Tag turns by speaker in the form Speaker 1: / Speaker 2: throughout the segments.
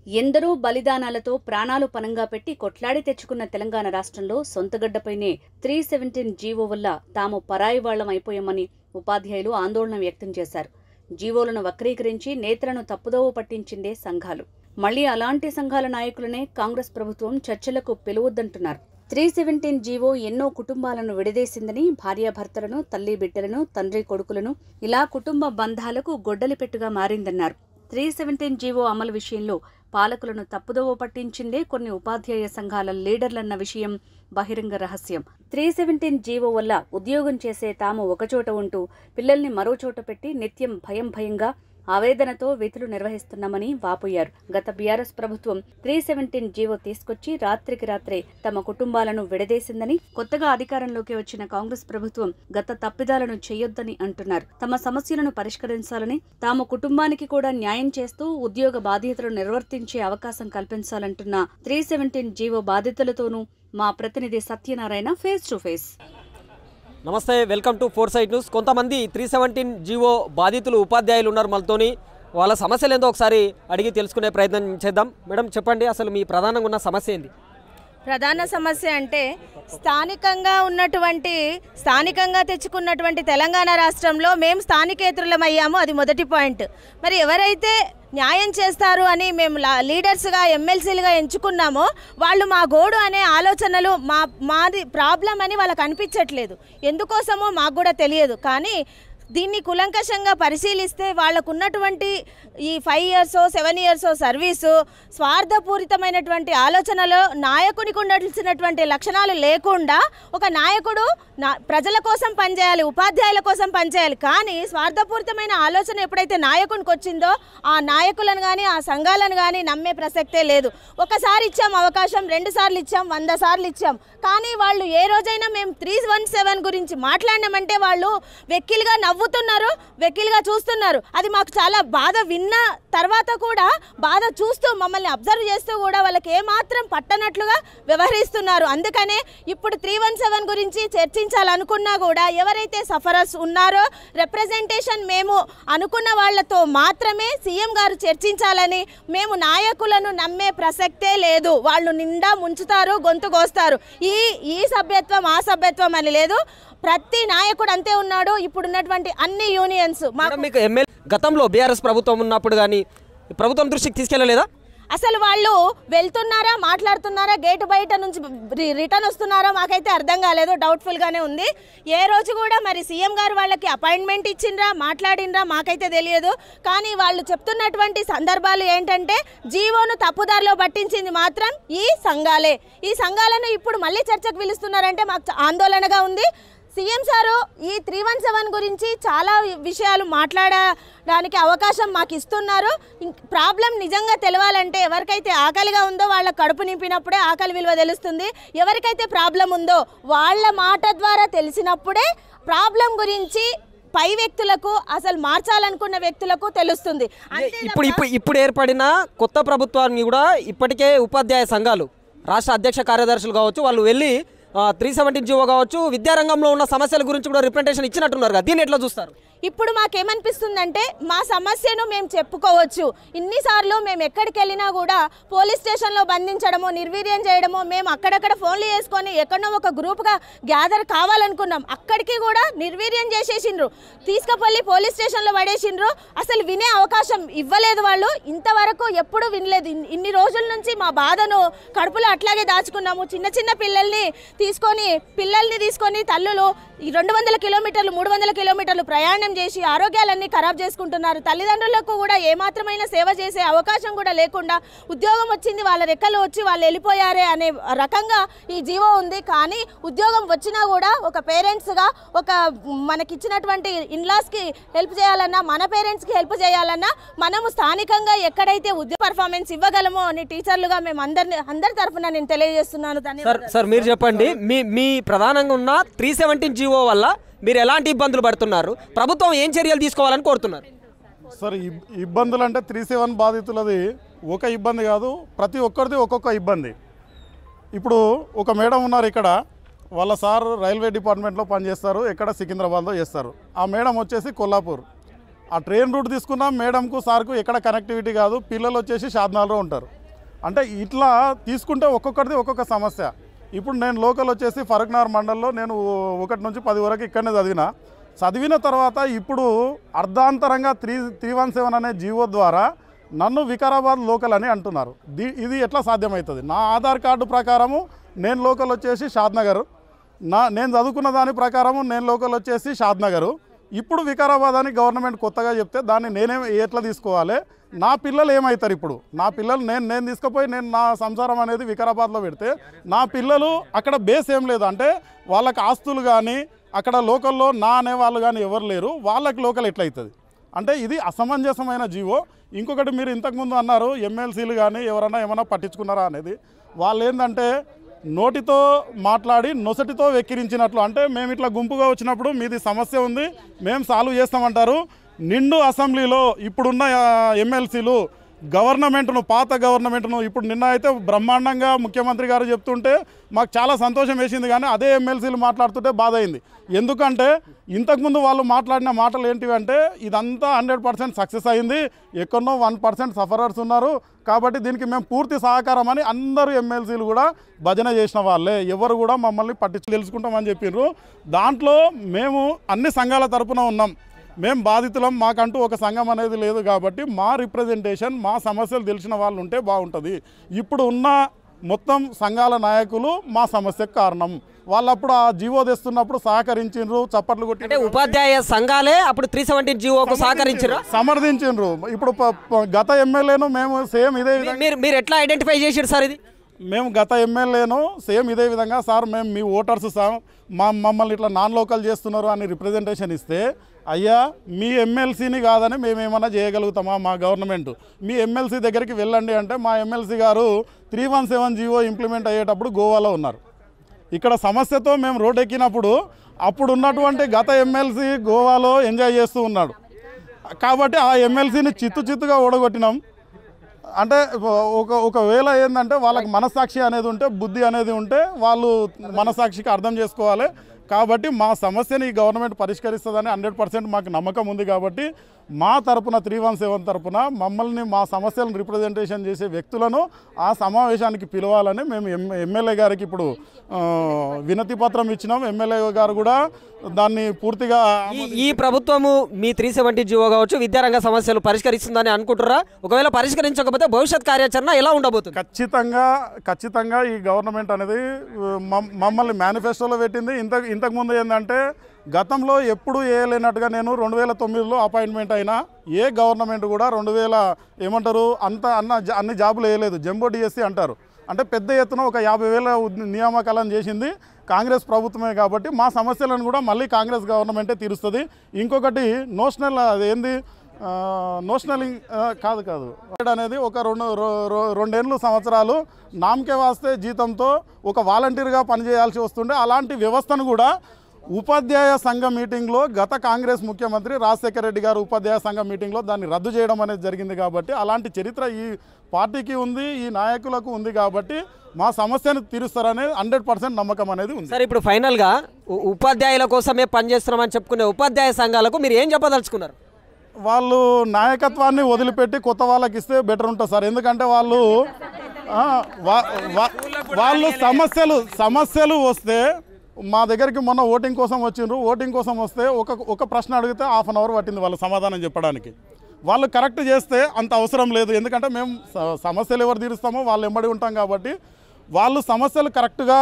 Speaker 1: ఎందరో బలిదానాలతో ప్రాణాలు పనంగా పెట్టి కొట్లాడి తెచ్చుకున్న తెలంగాణ రాష్ట్రంలో సొంతగడ్డపైనే 317 జీవో వల్ల తాము పరాయి వాళ్లం అయిపోయామని ఉపాధ్యాయులు ఆందోళన వ్యక్తం చేశారు. జీవోలను వక్రీకరించి నేతలను తప్పుదోవ పట్టించిందే సంఘాలు. మళ్లీ అలాంటి సంఘాల నాయకులనే కాంగ్రెస్ ప్రభుత్వం చర్చలకు పిలువొద్దంటున్నారు. 317 జీవో ఎన్నో కుటుంబాలను విడదీసిందని, భార్యాభర్తలను, తల్లి బిడ్డలను, తండ్రి కొడుకులను ఇలా కుటుంబ బంధాలకు గొడ్డలిపెట్టుగా మారిందన్నారు. 317 జీవో అమలు విషయంలో పాలకులను తప్పుదోవ పట్టించిందే కొన్ని ఉపాధ్యాయ సంఘాల లీడర్లన్న విషయం బహిరంగ రహస్యం. 317 జీవో వల్ల ఉద్యోగం చేసే తాము ఒకచోట ఉంటూ పిల్లల్ని మరోచోట పెట్టి నిత్యం భయంగా ఆవేదనతో విధులు నిర్వహిస్తున్నామని వాపోయారు. గత బీఆర్ఎస్ ప్రభుత్వం 317 జీవో తీసుకొచ్చి రాత్రికి రాత్రే తమ కుటుంబాలను విడదీసిందని, కొత్తగా అధికారంలోకి వచ్చిన కాంగ్రెస్ ప్రభుత్వం గత తప్పిదాలను చేయొద్దని అంటున్నారు. తమ సమస్యలను పరిష్కరించాలని, తాము కుటుంబానికి కూడా న్యాయం చేస్తూ ఉద్యోగ బాధ్యతలు నిర్వర్తించే అవకాశం కల్పించాలంటున్న 317 జీవో బాధితులతోనూ మా ప్రతినిధి సత్యనారాయణ ఫేస్ టు ఫేస్.
Speaker 2: నమస్తే, వెల్కమ్ టు 4 సైడ్ న్యూస్. కొంతమంది 317 జీవో బాధితులు ఉపాధ్యాయులు ఉన్నారు. మనతోని వాళ్ళ సమస్యలు ఏందో ఒకసారి అడిగి తెలుసుకునే ప్రయత్నం చేద్దాం. మేడం చెప్పండి, అసలు మీ ప్రధానంగా ఉన్న సమస్య ఏంది?
Speaker 3: ప్రధాన సమస్య అంటే స్థానికంగా తెచ్చుకున్నటువంటి తెలంగాణ రాష్ట్రంలో మేము స్థానికేతరులమయ్యాము. అది మొదటి పాయింట్. మరి ఎవరైతే న్యాయం చేస్తారు అని మేము లీడర్స్గా, ఎమ్మెల్సీలుగా ఎంచుకున్నామో వాళ్ళు మా గోడు అనే ఆలోచనలు మాది ప్రాబ్లం అని వాళ్ళకు అనిపించట్లేదు. ఎందుకోసమో మాకు కూడా తెలియదు. కానీ దీన్ని కులంకషంగా పరిశీలిస్తే వాళ్ళకున్నటువంటి ఈ 5 years 7 years సర్వీసు, స్వార్థపూరితమైనటువంటి ఆలోచనలో నాయకునికి ఉండాల్సినటువంటి లక్షణాలు లేకుండా ఒక నాయకుడు ప్రజల కోసం పనిచేయాలి, ఉపాధ్యాయుల కోసం పనిచేయాలి. కానీ స్వార్థపూరితమైన ఆలోచన ఎప్పుడైతే నాయకునికి వచ్చిందో ఆ నాయకులను కానీ ఆ సంఘాలను కానీ నమ్మే ప్రసక్తే లేదు. ఒకసారి ఇచ్చాం అవకాశం, 2 సార్లు ఇచ్చాం, 100 సార్లు ఇచ్చాం. కానీ వాళ్ళు ఏ రోజైనా మేము 317 గురించి మాట్లాడినామంటే వాళ్ళు వెక్కిలుగా నవ్వుతున్నారు, వెక్కిలుగా చూస్తున్నారు. అది మాకు చాలా బాధ. విన్న తర్వాత కూడా బాధ చూస్తూ మమ్మల్ని అబ్జర్వ్ చేస్తూ కూడా వాళ్ళకి ఏమాత్రం పట్టనట్లుగా వ్యవహరిస్తున్నారు. అందుకనే ఇప్పుడు 317 గురించి చర్చించాలనుకున్నా కూడా ఎవరైతే సఫరర్స్ ఉన్నారో రిప్రజెంటేషన్ మేము అనుకున్న వాళ్లతో మాత్రమే సీఎం గారు చర్చించాలని, మేము నాయకులను నమ్మే ప్రసక్తే లేదు. వాళ్ళు నిండా ముంచుతారు, గొంతు కోస్తారు. ఈ సభ్యత్వం ఆ సభ్యత్వం అని లేదు. ప్రతి నాయకుడు అంతే ఉన్నాడు. ఇప్పుడున్నటువంటి అన్ని యూనియన్స్
Speaker 2: మీకు ఎమ్మెల్యే గతంలో బీఆర్ఎస్ ప్రభుత్వం ఉన్నప్పుడు కానీ ప్రభుత్వం దృష్టికి తీసుకెళ్లలేదా?
Speaker 3: అసలు వాళ్ళు వెళ్తున్నారా, మాట్లాడుతున్నారా, గేటు బయట నుంచి రిటర్న్ వస్తున్నారా మాకైతే అర్థం కాలేదు. డౌట్ఫుల్గానే ఉంది. ఏ రోజు కూడా మరి సీఎం గారు వాళ్ళకి అపాయింట్మెంట్ ఇచ్చిండ్రా, మాట్లాడినరా మాకైతే తెలియదు. కానీ వాళ్ళు చెప్తున్నటువంటి సందర్భాలు ఏంటంటే జీవోను తప్పుదారిలో పట్టించింది మాత్రం ఈ సంఘాలే. ఈ సంఘాలను ఇప్పుడు మళ్ళీ చర్చకు పిలుస్తున్నారంటే మాకు ఆందోళనగా ఉంది. సీఎం సారు ఈ 317 గురించి చాలా విషయాలు మాట్లాడడానికి అవకాశం మాకు ఇస్తున్నారు. ప్రాబ్లం నిజంగా తెలవాలంటే ఎవరికైతే ఆకలిగా ఉందో వాళ్ళ కడుపు నింపినప్పుడే ఆకలి విలువ తెలుస్తుంది. ఎవరికైతే ప్రాబ్లం ఉందో వాళ్ళ మాట ద్వారా తెలిసినప్పుడే ప్రాబ్లం గురించి పై వ్యక్తులకు, అసలు మార్చాలనుకున్న వ్యక్తులకు తెలుస్తుంది.
Speaker 2: ఇప్పుడు ఏర్పడిన కొత్త ప్రభుత్వాన్ని కూడా ఇప్పటికే ఉపాధ్యాయ సంఘాలు, రాష్ట్ర అధ్యక్ష కార్యదర్శులు కావచ్చు, వాళ్ళు వెళ్ళి 317 జీవో కావచ్చు, విద్యారంగంలో ఉన్న సమస్యల గురించి కూడా రిప్రజెంటేషన్ ఇచ్చినట్టున్నారు. దీన్ని ఎట్లా చూస్తారు?
Speaker 3: ఇప్పుడు మాకేమనిపిస్తుందంటే మా సమస్యను మేము చెప్పుకోవచ్చు. ఇన్నిసార్లు మేము ఎక్కడికి వెళ్ళినా కూడా పోలీస్ స్టేషన్లో బంధించడమో, నిర్వీర్యం చేయడమో, మేము అక్కడక్కడ ఫోన్లు చేసుకొని ఎక్కడో ఒక గ్రూప్గా గ్యాదర్ కావాలనుకున్నాం. అక్కడికి కూడా నిర్వీర్యం చేసేసిండ్రు, తీసుకుపోయి పోలీస్ స్టేషన్లో పడేసిండ్రు. అసలు వినే అవకాశం ఇవ్వలేదు వాళ్ళు. ఇంతవరకు ఎప్పుడు వినలేదు. ఇన్ని రోజుల నుంచి మా బాధను కడుపులో అట్లాగే దాచుకున్నాము. చిన్న పిల్లల్ని తీసుకొని తల్లులు 200 కిలోమీటర్లు 300 కిలోమీటర్లు ప్రయాణం చేసి ఆరోగ్యాలన్నీ ఖరాబ్ చేసుకుంటున్నారు. తల్లిదండ్రులకు కూడా ఏమాత్రమైన సేవ చేసే అవకాశం కూడా లేకుండా ఉద్యోగం వచ్చింది, వాళ్ళ రెక్కలు వచ్చి వాళ్ళు వెళ్ళిపోయారే అనే రకంగా ఈ జీవో ఉంది. కానీ ఉద్యోగం వచ్చినా కూడా ఒక పేరెంట్స్గా, ఒక మనకిచ్చినటువంటి ఇన్లాస్కి హెల్ప్ చేయాలన్నా, మన పేరెంట్స్కి హెల్ప్ చేయాలన్నా మనము స్థానికంగా ఎక్కడైతే ఉద్యోగ పర్ఫార్మెన్స్ ఇవ్వగలమో అని టీచర్లుగా మేము అందరి తరఫున నేను తెలియజేస్తున్నాను.
Speaker 2: సార్ మీరు చెప్పండి, మీ ప్రధానంగా ఉన్న 317 జీవో వల్ల మీరు ఎలాంటి ఇబ్బందులు పడుతున్నారు? ప్రభుత్వం ఏం చర్యలు తీసుకోవాలని కోరుతున్నారు?
Speaker 4: సార్ ఇబ్బందులు అంటే 317 బాధితులది ఒక ఇబ్బంది కాదు, ప్రతి ఒక్కరిది ఒక్కొక్క ఇబ్బంది. ఇప్పుడు ఒక మేడం ఉన్నారు ఇక్కడ, వాళ్ళ సార్ రైల్వే డిపార్ట్మెంట్లో పనిచేస్తారు, ఎక్కడ సికింద్రాబాద్లో చేస్తారు. ఆ మేడం వచ్చేసి కొల్లాపూర్. ఆ ట్రైన్ రూట్ తీసుకున్నా మేడంకు సార్కు ఎక్కడ కనెక్టివిటీ కాదు, పిల్లలు వచ్చేసి షాద్నాల్లో ఉంటారు. అంటే ఇట్లా తీసుకుంటే ఒక్కొక్కటిది ఒక్కొక్క సమస్య. ఇప్పుడు నేను లోకల్ వచ్చేసి ఫరక్నగర్ మండల్లో నేను 1 నుంచి 10 వరకు ఇక్కడనే చదివిన తర్వాత ఇప్పుడు అర్ధాంతరంగా 317 అనే జీవో ద్వారా నన్ను వికారాబాద్ లోకల్ అని అంటున్నారు. ఇది ఎట్లా సాధ్యమవుతుంది? నా ఆధార్ కార్డు ప్రకారము నేను లోకల్ వచ్చేసి షాద్నగర్, నేను చదువుకున్న దాని ప్రకారము నేను లోకల్ వచ్చేసి షాద్నగర్. ఇప్పుడు వికారాబాద్ అని గవర్నమెంట్ కొత్తగా చెప్తే దాన్ని నేనే ఎట్లా తీసుకోవాలి? నా పిల్లలు ఏమవుతారు? ఇప్పుడు నా పిల్లలు నేను తీసుకుపోయి నేను నా సంసారం అనేది వికారాబాద్లో పెడితే నా పిల్లలు అక్కడ బేస్ ఏం లేదు, అంటే వాళ్ళకి ఆస్తులు కానీ అక్కడ లోకల్లో నా అనేవాళ్ళు కానీ ఎవరు లేరు, వాళ్ళకి లోకల్ ఎట్లయితుంది? అంటే ఇది అసమంజసమైన జీవో. ఇంకొకటి మీరు ఇంతకుముందు అన్నారు ఎమ్మెల్సీలు కానీ ఎవరైనా ఏమైనా పట్టించుకున్నారా అనేది. వాళ్ళు ఏంటంటే నోటితో మాట్లాడి నొసటితో వెక్కిరించినట్లు, అంటే మేము ఇట్లా గుంపుగా వచ్చినప్పుడు మీది సమస్య ఉంది మేము సాల్వ్ చేస్తామంటారు. నిండు అసెంబ్లీలో ఇప్పుడున్న ఎమ్మెల్సీలు గవర్నమెంట్ను, పాత గవర్నమెంట్ను ఇప్పుడు నిన్న అయితే బ్రహ్మాండంగా ముఖ్యమంత్రి గారు చెప్తుంటే మాకు చాలా సంతోషం వేసింది, కానీ అదే ఎమ్మెల్సీలు మాట్లాడుతుంటే బాధ అయింది. ఎందుకంటే ఇంతకుముందు వాళ్ళు మాట్లాడిన మాటలు ఏంటివంటే ఇదంతా 100% సక్సెస్ అయింది, ఎక్కడో 1% సఫరర్స్ ఉన్నారు, కాబట్టి దీనికి మేము పూర్తి సహకారం అని అందరూ ఎమ్మెల్సీలు కూడా భజన చేసిన వాళ్ళే, ఎవరు కూడా మమ్మల్ని పట్టించి తెలుసుకుంటామని చెప్పిర్రు. దాంట్లో మేము అన్ని సంఘాల తరపున ఉన్నాం, మేము బాధితులం, మాకంటూ ఒక సంఘం అనేది లేదు, కాబట్టి మా రిప్రజెంటేషన్ మా సమస్యలు తెలిసిన వాళ్ళు ఉంటే బాగుంటుంది. ఇప్పుడు ఉన్న మొత్తం సంఘాల నాయకులు మా సమస్యకు కారణం. వాళ్ళప్పుడు ఆ జీవో తెస్తున్నప్పుడు సహకరించిండ్రు, చప్పట్లు కొట్టి.
Speaker 2: అంటే ఉపాధ్యాయ సంఘాలే అప్పుడు 317 జీవోకు సహకరించారు,
Speaker 4: సమర్థించిండ్రు. ఇప్పుడు గత ఎమ్మెల్యేను మేము సేమ్ ఇదే
Speaker 2: మీరు ఎట్లా ఐడెంటిఫై చేసారు సార్? ఇది
Speaker 4: మేము గత ఎమ్మెల్యేను సేమ్ ఇదే విధంగా సార్ మేము మీ ఓటర్స్ సార్ మమ్మల్ని ఇట్లా నాన్ లోకల్ చేస్తున్నారు అని రిప్రజెంటేషన్ ఇస్తే, అయ్యా మీ ఎమ్మెల్సీని కాదని మేము ఏమైనా చేయగలుగుతామా? మా గవర్నమెంట్ మీ ఎమ్మెల్సీ దగ్గరికి వెళ్ళండి అంటే మా ఎమ్మెల్సీ గారు 317 జీవో ఇంప్లిమెంట్ అయ్యేటప్పుడు గోవాలో ఉన్నారు. ఇక్కడ సమస్యతో మేము రోడ్ ఎక్కినప్పుడు అప్పుడు ఉన్నటువంటి గత ఎమ్మెల్సీ గోవాలో ఎంజాయ్ చేస్తూ ఉన్నాడు, కాబట్టి ఆ ఎమ్మెల్సీని చిత్తుగా ఓడగొట్టినాం. అంటే ఒకవేళ ఏంటంటే వాళ్ళకి మనస్సాక్షి అనేది ఉంటే, బుద్ధి అనేది ఉంటే వాళ్ళు మనస్సాక్షికి అర్థం చేసుకోవాలి. కాబట్టి మా సమస్యని ఈ గవర్నమెంట్ పరిష్కరిస్తుందని 100% మాకు నమ్మకం ఉంది. కాబట్టి మా తరపున 317 తరపున మమ్మల్ని మా సమస్యలను రిప్రజెంటేషన్ చేసే వ్యక్తులను ఆ సమావేశానికి పిలవాలని మేము ఎమ్మెల్యే గారికి ఇప్పుడు వినతి పత్రం ఇచ్చినాం. ఎమ్మెల్యే గారు కూడా దాన్ని పూర్తిగా
Speaker 2: ఈ ప్రభుత్వము మీ 370 జీవో కావచ్చు విద్యారంగ సమస్యలు పరిష్కరిస్తుందని అనుకుంటారా? ఒకవేళ పరిష్కరించకపోతే భవిష్యత్ కార్యాచరణ ఎలా ఉండబోతుంది?
Speaker 4: ఖచ్చితంగా ఈ గవర్నమెంట్ అనేది మమ్మల్ని మేనిఫెస్టోలో పెట్టింది. ఇంతకుముందు ఏంటంటే గతంలో ఎప్పుడు వేయలేనట్టుగా నేను 2009లో అపాయింట్మెంట్ అయినా ఏ గవర్నమెంట్ కూడా 2000 ఏమంటారు అన్ని జాబులు వేయలేదు, జంబో డిఎస్సి అంటారు. అంటే పెద్ద ఎత్తున ఒక 50,000 నియామకాలను చేసింది కాంగ్రెస్ ప్రభుత్వమే. కాబట్టి మా సమస్యలను కూడా మళ్ళీ కాంగ్రెస్ గవర్నమెంటే తీరుస్తుంది. ఇంకొకటి నోషనల్ అదేంది నోషనలింగ్ కాదు అనేది ఒక 2 సంవత్సరాలు నామకే వాస్తే జీతంతో ఒక వాలంటీర్గా పనిచేయాల్సి వస్తుండే. అలాంటి వ్యవస్థను కూడా ఉపాధ్యాయ సంఘ మీటింగ్లో గత కాంగ్రెస్ ముఖ్యమంత్రి రాజశేఖర రెడ్డి గారు ఉపాధ్యాయ సంఘ మీటింగ్లో దాన్ని రద్దు చేయడం అనేది జరిగింది. కాబట్టి అలాంటి చరిత్ర ఈ పార్టీకి ఉంది, ఈ నాయకులకు ఉంది. కాబట్టి మా సమస్యను తీరుస్తారనే 100% నమ్మకం అనేది ఉంది.
Speaker 2: సార్ ఇప్పుడు ఫైనల్గా ఉపాధ్యాయుల కోసమే పనిచేస్తున్నామని చెప్పుకునే ఉపాధ్యాయ సంఘాలకు మీరు ఏం చెప్పదలుచుకున్నారు?
Speaker 4: వాళ్ళు నాయకత్వాన్ని వదిలిపెట్టి కొత్త వాళ్ళకి ఇస్తే బెటర్ ఉంటుంది సార్. ఎందుకంటే వాళ్ళు సమస్యలు వస్తే మా దగ్గరికి మొన్న ఓటింగ్ కోసం వచ్చిండ్రు. ఓటింగ్ కోసం వస్తే ఒక ప్రశ్న అడిగితే 1/2 అవర్ పట్టింది వాళ్ళ సమాధానం చెప్పడానికి. వాళ్ళు కరెక్ట్ చేస్తే అంత అవసరం లేదు, ఎందుకంటే మేము సమస్యలు ఎవరు తీరుస్తామో వాళ్ళు వెంబడి ఉంటాం. కాబట్టి వాళ్ళు సమస్యలు కరెక్ట్గా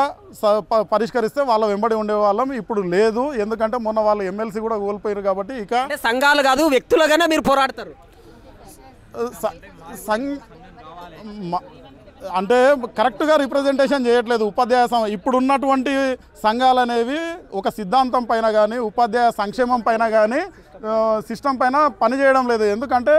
Speaker 4: పరిష్కరిస్తే వాళ్ళ వెంబడి ఉండేవాళ్ళం. ఇప్పుడు లేదు, ఎందుకంటే మొన్న వాళ్ళు ఎమ్మెల్సీ కూడా కోల్పోయారు. కాబట్టి ఇక
Speaker 2: సంఘాలు కాదు వ్యక్తులుగానే మీరు పోరాడతారు.
Speaker 4: అంటే కరెక్ట్గా రిప్రజెంటేషన్ చేయట్లేదు ఉపాధ్యాయ ఇప్పుడు ఉన్నటువంటి సంఘాలు అనేవి ఒక సిద్ధాంతం పైన కానీ ఉపాధ్యాయ సంక్షేమం పైన కానీ సిస్టమ్ పైన పనిచేయడం లేదు. ఎందుకంటే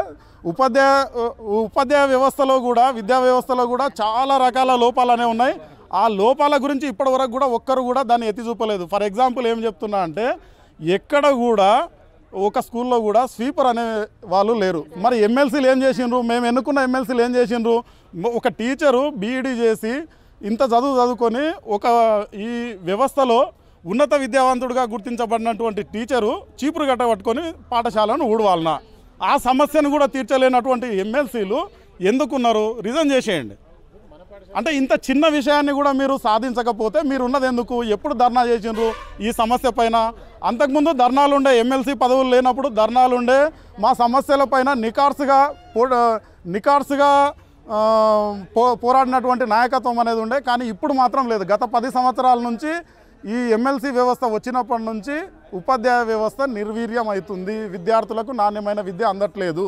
Speaker 4: ఉపాధ్యాయ వ్యవస్థలో కూడా విద్యా వ్యవస్థలో కూడా చాలా రకాల లోపాలనే ఉన్నాయి. ఆ లోపాల గురించి ఇప్పటివరకు కూడా ఒక్కరు కూడా దాన్ని ఎత్తి చూపలేదు. ఫర్ ఎగ్జాంపుల్ ఏం చెప్తున్నా అంటే ఎక్కడ కూడా ఒక స్కూల్లో కూడా స్వీపర్ అనే వాళ్ళు లేరు. మరి ఎమ్మెల్సీలు ఏం చేసిండ్రు? మేము ఎన్నుకున్న ఎమ్మెల్సీలు ఏం చేసిండ్రు? ఒక టీచరు బీఈడీ చేసి ఇంత చదువుకొని ఈ వ్యవస్థలో ఉన్నత విద్యావంతుడిగా గుర్తించబడినటువంటి టీచరు చీపురు గట్ట పట్టుకొని పాఠశాలను ఊడవాలనా? ఆ సమస్యను కూడా తీర్చలేనటువంటి ఎమ్మెల్సీలు ఎందుకున్నారు? రిజైన్ చేసేయండి. అంటే ఇంత చిన్న విషయాన్ని కూడా మీరు సాధించకపోతే మీరు ఉన్నది ఎందుకు? ఎప్పుడు ధర్నా చేసిండ్రు ఈ సమస్య పైన? అంతకుముందు ధర్నాలు ఉండే, ఎమ్మెల్సీ పదవులు లేనప్పుడు ధర్నాలు ఉండే, మా సమస్యల పైన నికార్సుగా పోరాడినటువంటి నాయకత్వం అనేది ఉండే. కానీ ఇప్పుడు మాత్రం లేదు. గత 10 సంవత్సరాల నుంచి ఈ ఎమ్మెల్సీ వ్యవస్థ వచ్చినప్పటి నుంచి ఉపాధ్యాయ వ్యవస్థ నిర్వీర్యం అవుతుంది. విద్యార్థులకు నాణ్యమైన విద్య అందట్లేదు.